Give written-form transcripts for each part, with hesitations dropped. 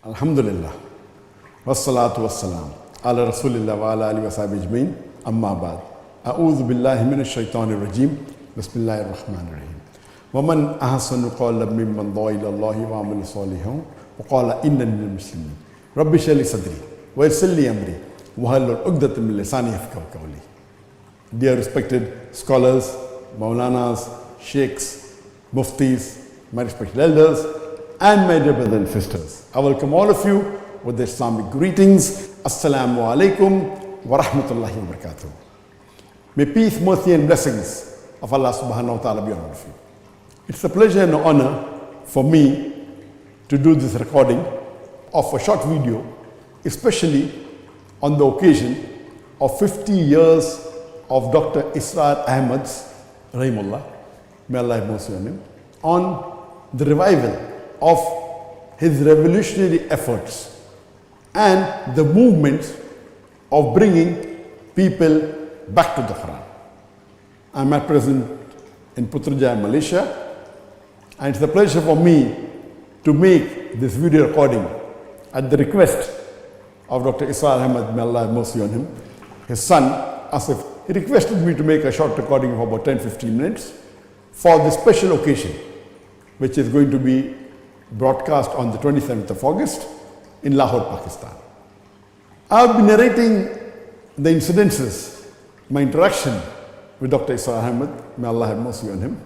Alhamdulillah. Wassalatu wassalam. Ala Rasulillah wa ala alihi wa sahbihi ajmeen. Amma ba'd. A'udhu billahi minash shaitanir rajim. Bismillahir rahmanir rahim. وَمَنْ أَحْسَنُ قَوْلًا مِمَّنْ دَعَا إِلَى اللَّهِ وَعَمِلَ صَالِحًا وَقَالَ إِنَّنِي مِنَ الْمُسْلِمِينَ رَبِّ اشْرَحْ لِي صَدْرِي وَيَسِّرْ لِي أَمْرِي وَاحْلُلْ عُقْدَةً مِنْ لِسَانِي يَفْقَهُوا قَوْلِي. Dear respected scholars, Maulanas, Sheikhs, Muftis, my respected elders, and my dear brothers and sisters, I welcome all of you with the Islamic greetings. As.a.w. wa rahmatullahi wa barakatuh. May peace, mercy and blessings of Allah subhanahu wa ta'ala be on all of you. It's a pleasure and an honor for me to do this recording of a short video, especially on the occasion of 50 years of Dr. Israr Ahmad's, Rahimullah, may Allah have mercy on him, on the revival of his revolutionary efforts and the movement of bringing people back to the Quran. I'm at present in Putrajaya, Malaysia, and it's a pleasure for me to make this video recording at the request of Dr. Israr Ahmad, may Allah have mercy on him, his son, Asif. He requested me to make a short recording of about 10-15 minutes for this special occasion, which is going to be broadcast on the 27th of August in Lahore, Pakistan. I'll be narrating the incidences, my interaction with Dr. Israr Ahmad, may Allah have mercy on him.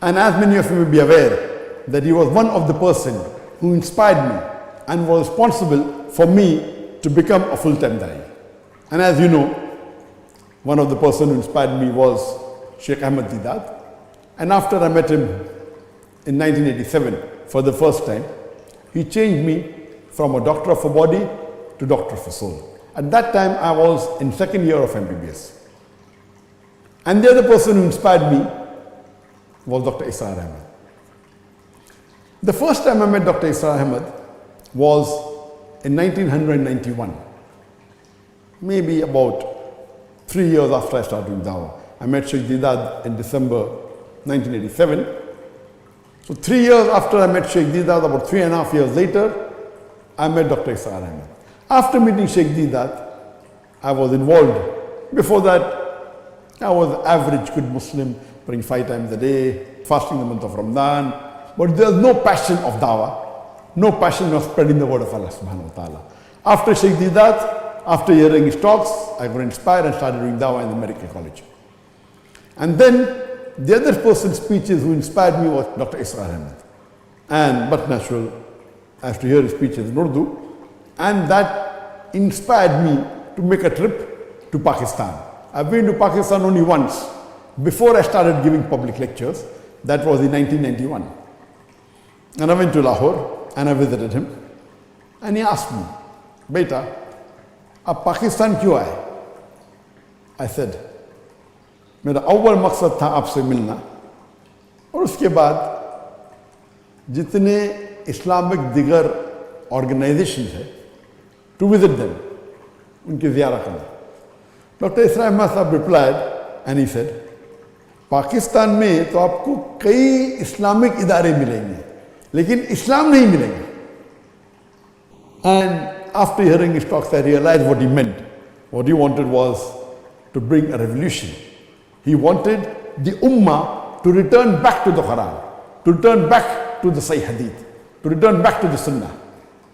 And as many of you may be aware, that he was one of the person who inspired me and was responsible for me to become a full-time da'i. And as you know, one of the person who inspired me was Sheikh Ahmad Didat. And after I met him in 1987 for the first time, he changed me from a doctor of a body to doctor of a soul. At that time, I was in second year of MBBS. And the other person who inspired me was Dr. Israr Ahmad. The first time I met Dr. Israr Ahmad was in 1991, maybe about 3 years after I started doing Dawah. I met Sheikh Didat in December 1987. So 3 years after I met Sheikh Didat, about 3.5 years later, I met Dr. Israr Ahmad. After meeting Sheikh Didat, I was involved. Before that, I was an average good Muslim, praying 5 times a day, fasting the month of Ramadan. But there was no passion of Dawah, no passion of spreading the word of Allah subhanahu wa ta'ala. After Sheikh Didat, after hearing his talks, I got inspired and started doing Dawah in the medical college. And then the other person's speeches who inspired me was Dr. Israr Ahmad. But natural, I have to hear his speeches in Urdu. And that inspired me to make a trip to Pakistan. I've been to Pakistan only once before I started giving public lectures. That was in 1991. And I went to Lahore and I visited him. And he asked me, Beta, आप पाकिस्तान क्यों आए? I said, मेरा अव्वल मकसद था आपसे मिलना और उसके बाद जितने इस्लामिक दिगर ऑर्गेनाइजेशंस है to visit them, उनकी ज़ियारत करना. Dr. Israr Ahmad साहब replied and he said, Pakistan में तो आपको कई इस्लामिक इदारे मिलेंगे लेकिन इस्लाम नहीं मिलेंगे. And after hearing his talks, I realized what he meant. What he wanted was to bring a revolution. He wanted the Ummah to return back to the Quran, to return back to the Sahih Hadith, to return back to the Sunnah.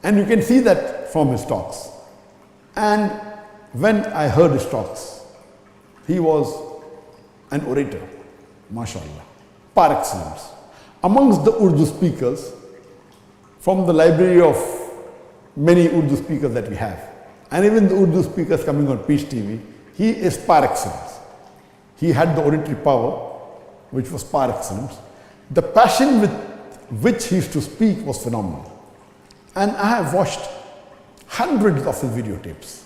And you can see that from his talks. And when I heard his talks, he was an orator, mashallah, par excellence. Amongst the Urdu speakers, from the library of many Urdu speakers that we have, and even the Urdu speakers coming on Peace TV, he is par excellence. He had the oratory power, which was par excellence. The passion with which he used to speak was phenomenal. And I have watched hundreds of his videotapes.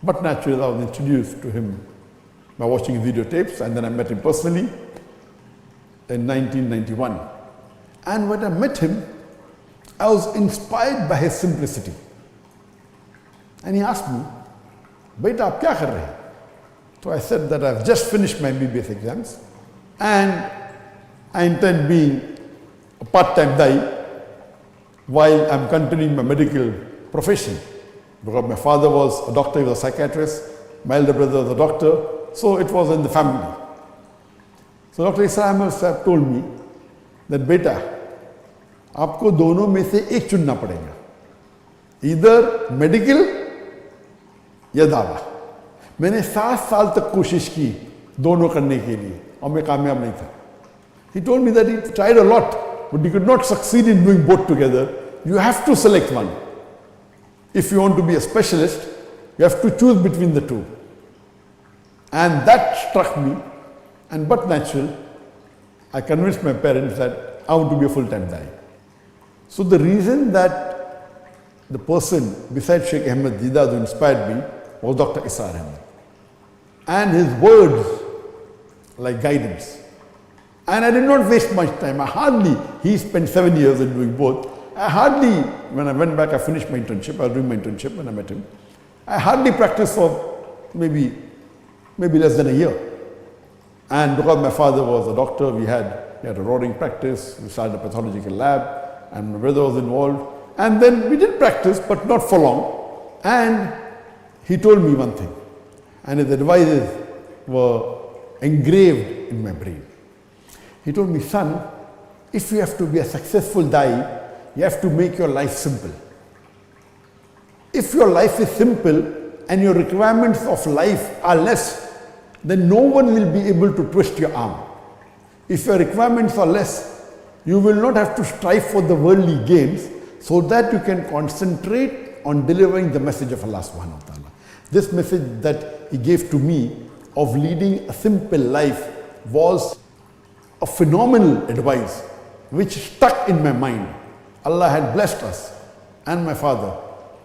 But naturally, I was introduced to him by watching his videotapes, and then I met him personally in 1991. And when I met him, I was inspired by his simplicity. And he asked me, Beta, aap kya kar rahe hain? So I said that I've just finished my MBBS exams and I intend being a part-time da'i while I'm continuing my medical profession. Because my father was a doctor, he was a psychiatrist, my elder brother was a doctor, so it was in the family. So Dr. Israr Ahmad sahab told me that, beta, आपको दोनों में से एक चुनना पड़ेगा, either medical या दावा. मैंने 7 साल तक कोशिश की दोनों करने के लिए और मैं कामयाब नहीं था. He told me that he tried a lot, but he could not succeed in doing both together. You have to select one. If you want to be a specialist, you have to choose between the two. And that struck me, and but natural, I convinced my parents that I want to be a full-time Dai. So the reason that the person besides Sheikh Ahmed Deedat who inspired me was Dr. Israr Ahmad. And his words like guidance. And I did not waste much time. He spent 7 years in doing both. When I went back, I finished my internship. I was doing my internship when I met him. I hardly practiced for maybe less than a year. And because my father was a doctor, we had a roaring practice. We started a pathological lab, and my brother was involved. And then we did practice, but not for long. And he told me one thing, and his advices were engraved in my brain. He told me, son, if you have to be a successful Dai, you have to make your life simple. If your life is simple and your requirements of life are less, then no one will be able to twist your arm. If your requirements are less, you will not have to strive for the worldly gains, so that you can concentrate on delivering the message of Allah subhanahu wa ta'ala. This message that he gave to me of leading a simple life was a phenomenal advice which stuck in my mind. Allah had blessed us and my father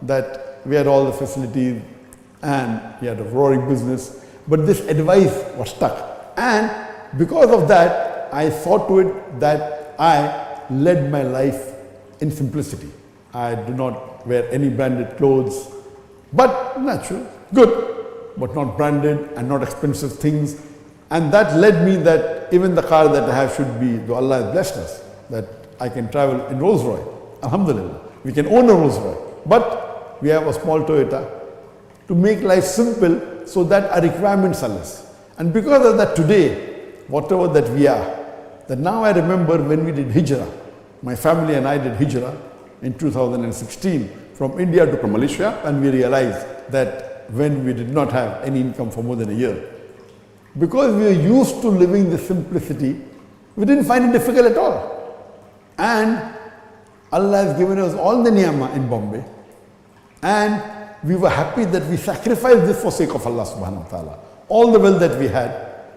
that we had all the facilities and he had a roaring business, but this advice was stuck. And because of that, I saw to it that I led my life in simplicity. I do not wear any branded clothes, but natural, good, but not branded and not expensive things. And that led me that even the car that I have should be, though Allah has blessed us, that I can travel in Rolls Royce. Alhamdulillah, we can own a Rolls Royce, but we have a small Toyota to make life simple so that our requirements are less. And because of that today, whatever that we are, that now I remember when we did Hijrah, my family and I did Hijrah in 2016 from India to Malaysia, and we realized that when we did not have any income for more than a year, because we were used to living the simplicity, we didn't find it difficult at all. And Allah has given us all the ni'mah in Bombay, and we were happy that we sacrificed this for sake of Allah subhanahu wa ta'ala. All the wealth that we had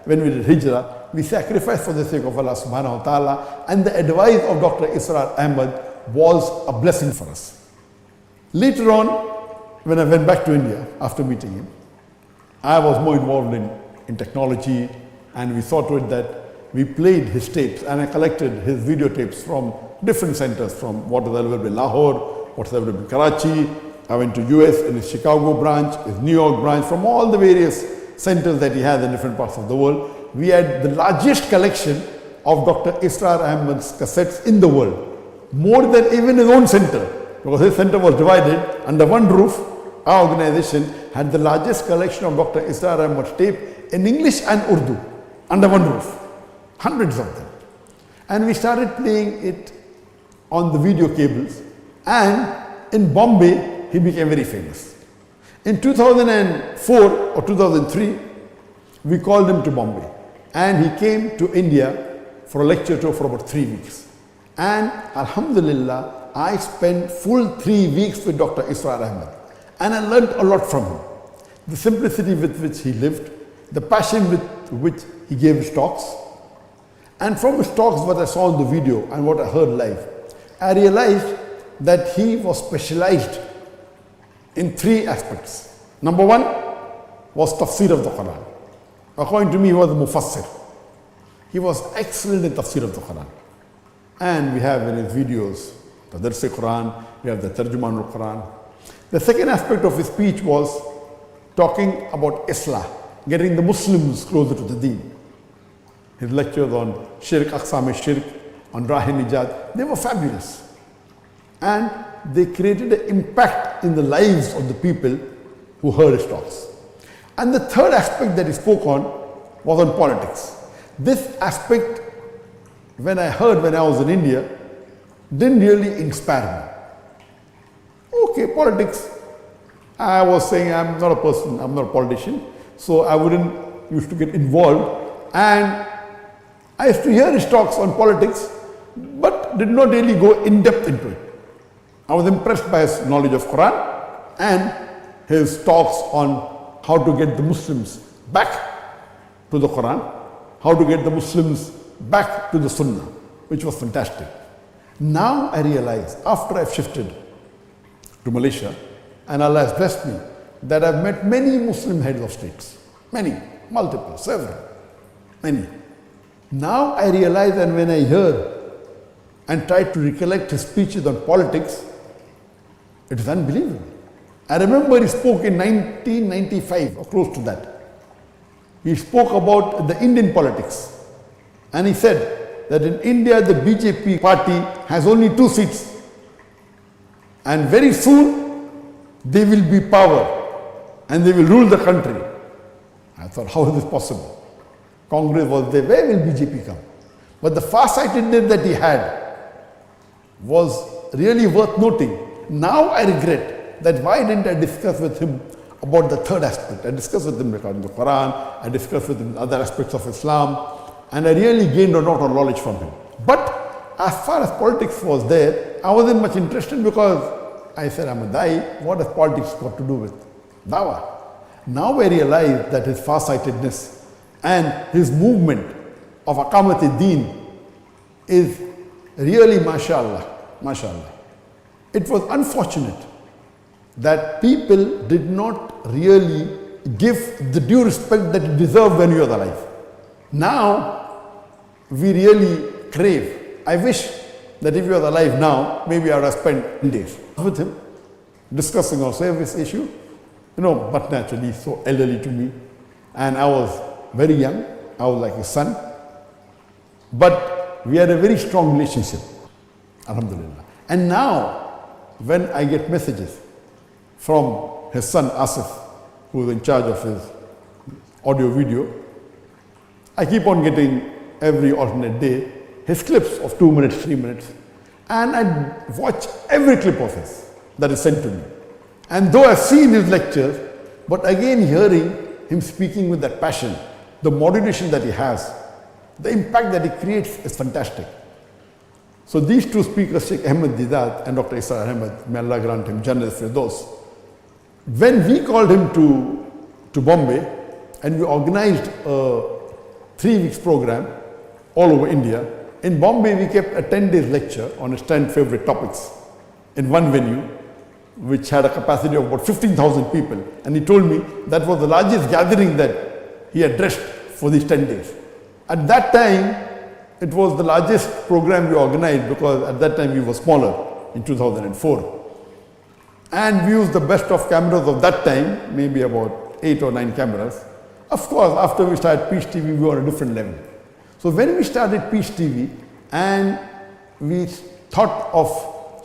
when we did Hijrah, we sacrificed for the sake of Allah subhanahu wa ta'ala, and the advice of Dr. Israr Ahmad was a blessing for us. Later on, when I went back to India after meeting him, I was more involved in technology, and we saw to it that we played his tapes, and I collected his videotapes from different centers, from what was available in Lahore, what was available in Karachi. I went to US in his Chicago branch, his New York branch, from all the various centers that he has in different parts of the world. We had the largest collection of Dr. Israr Ahmad's cassettes in the world, more than even his own center, because his center was divided under one roof. Our organization had the largest collection of Dr. Israr Ahmad's tape in English and Urdu under one roof, hundreds of them. And we started playing it on the video cables, and in Bombay, he became very famous. In 2004 or 2003, we called him to Bombay, and he came to India for a lecture tour for about 3 weeks. And Alhamdulillah, I spent full 3 weeks with Dr. Israr Ahmad, and I learned a lot from him. The simplicity with which he lived, the passion with which he gave his talks, and from his talks, what I saw in the video and what I heard live, I realized that he was specialized in 3 aspects. Number 1 was tafsir of the Quran. According to me, he was a mufassir. He was excellent in tafsir of the Quran. And we have in his videos the Darse Quran, we have the Tarjuman al Quran. The second aspect of his speech was talking about Islah, getting the Muslims closer to the deen. His lectures on Shirk, Aqsam Shirk, on Rahe Nijat, they were fabulous. and they created an impact in the lives of the people who heard his talks. And the third aspect that he spoke on was on politics. This aspect, when I heard when I was in India, didn't really inspire me. Okay, politics. I was saying I'm not a person, I'm not a politician, so I wouldn't used to get involved. And I used to hear his talks on politics, but did not really go in depth into it. I was impressed by his knowledge of Quran and his talks on how to get the Muslims back to the Quran, how to get the Muslims back to the Sunnah, which was fantastic. Now I realize, after I've shifted to Malaysia, and Allah has blessed me, that I've met many Muslim heads of states. Many, multiple, several, many. Now I realize, and when I hear and try to recollect his speeches on politics, it is unbelievable. I remember he spoke in 1995, or close to that. He spoke about the Indian politics. And he said that in India, the BJP party has only 2 seats. And very soon, they will be power and they will rule the country. I thought, how is this possible? Congress was there, where will BJP come? But the far-sightedness that he had was really worth noting. Now I regret that why didn't I discuss with him about the third aspect. I discussed with him regarding the Quran, I discussed with him other aspects of Islam, and I really gained a lot of knowledge from him. But as far as politics was there, I wasn't much interested because I said, I'm a Dai, what has politics got to do with Dawah? Now I realize that his far-sightedness and his movement of Aqamat-e-Deen is really mashallah, mashallah. It was unfortunate that people did not really give the due respect that it deserved when you were alive. Now, we really crave. I wish that if you were alive now, maybe I would have spent days with him, discussing our service issue, but naturally he's so elderly to me, and I was very young, I was like his son, but we had a very strong relationship, alhamdulillah. And now, when I get messages from his son Asif, who is in charge of his audio video, I keep on getting every alternate day his clips of 2 minutes, 3 minutes, and I watch every clip of his that is sent to me. And though I've seen his lectures, but again hearing him speaking with that passion, the modulation that he has, the impact that he creates is fantastic. So these two speakers, Sheikh Ahmed Didat and Dr. Israr Ahmad, may Allah grant him Jannah Firdaus, when we called him to Bombay and we organized a 3 weeks program all over India, in Bombay we kept a 10 days lecture on his 10 favorite topics in one venue, which had a capacity of about 15,000 people. And he told me that was the largest gathering that he addressed for these 10 days. At that time, it was the largest program we organized because at that time we were smaller in 2004. And we used the best of cameras of that time, maybe about 8 or 9 cameras. Of course, after we started Peace TV, we were on a different level. So when we started Peace TV and we thought of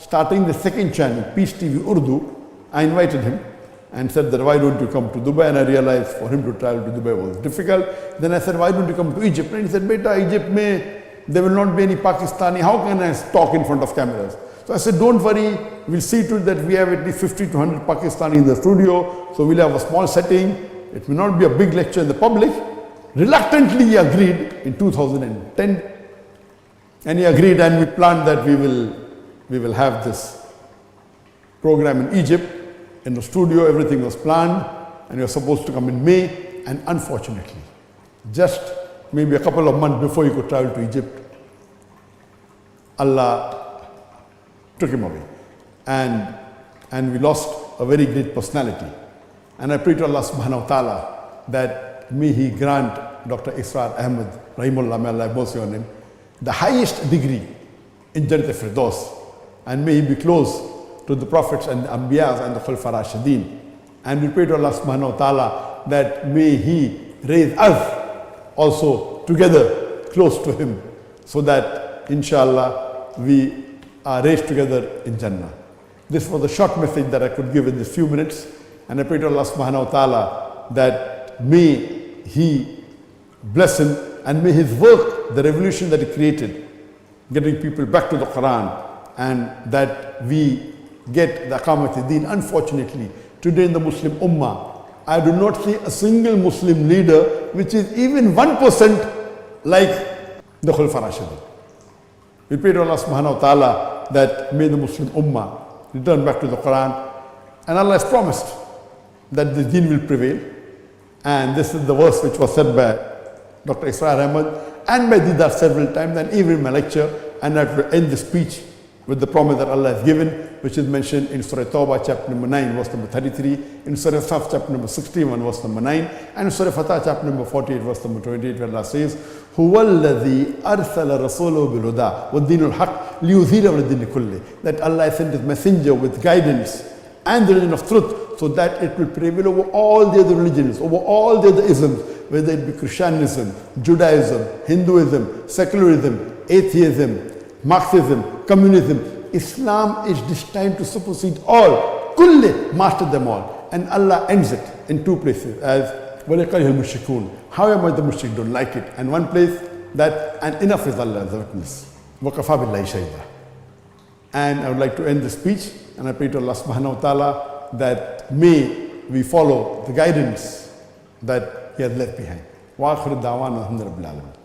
starting the second channel, Peace TV Urdu, I invited him and said that why don't you come to Dubai? And I realized for him to travel to Dubai was difficult. Then I said, why don't you come to Egypt? And he said, Beta, Egypt there will not be any Pakistani. How can I talk in front of cameras? So I said, don't worry, we'll see to it that we have at least 50 to 100 Pakistani in the studio. So we'll have a small setting. It will not be a big lecture in the public. Reluctantly he agreed in 2010. And he agreed, and we planned that we will have this program in Egypt. In the studio, everything was planned, and we were supposed to come in May, and unfortunately, just maybe a couple of months before he could travel to Egypt, Allah took him away. And we lost a very great personality. And I pray to Allah subhanahu wa ta'ala that may He grant Dr. Israr Ahmad, Rahimullah, may Allah have mercy on him, the highest degree in Jannat Firdaus, and may he be close to the Prophets and the Anbiyas and the Khulafa Rashideen. And we pray to Allah subhanahu wa ta'ala that may He raise us also together close to Him, so that inshallah we are raised together in Jannah. This was a short message that I could give in these few minutes, and I pray to Allah subhanahu wa ta'ala that may He bless him and may his work, the revolution that he created, getting people back to the Quran, and that we get the Aqamat-e-Deen. Unfortunately, today in the Muslim Ummah, I do not see a single Muslim leader which is even 1% like the Khulafa Rashidin. We pray to Allah subhanahu wa ta'ala that may the Muslim Ummah return back to the Quran, and Allah has promised that the deen will prevail. And this is the verse which was said by Dr. Israr Ahmad and by Didar several times, and even in my lecture. And I will end the speech with the promise that Allah has given, which is mentioned in Surah Tawbah chapter number 9 verse number 33, in Surah Saf chapter number 61 verse number 9, and in Surah Fatah chapter number 48 verse number 28, where Allah says, هُوَ الَّذِي أَرْسَلَ رَسُولَهُ بِالْهُدَى وَالدِّينِ الْحَقِّ لِيُظْهِرَهُ عَلَى الدِّينِ كُلِّهِ. That Allah sent his messenger with guidance and the religion of truth, so that it will prevail over all the other religions, over all the other isms, whether it be Christianism, Judaism, Hinduism, secularism, atheism, Marxism, communism. Islam is destined to supersede all. Kulli, master them all. And Allah ends it in two places as وَلَقَيْهَ الْمُشْرِكُونَ. However the mushrik don't like it. And one place that, and enough is Allah as a witness. وَكَفَى بِاللَّهِ شَهِيدًا. And I would like to end the speech, and I pray to Allah subhanahu wa ta'ala that may we follow the guidance that He has left behind. Wa akhiru da'wana alhamdulillahi rabbil alamin.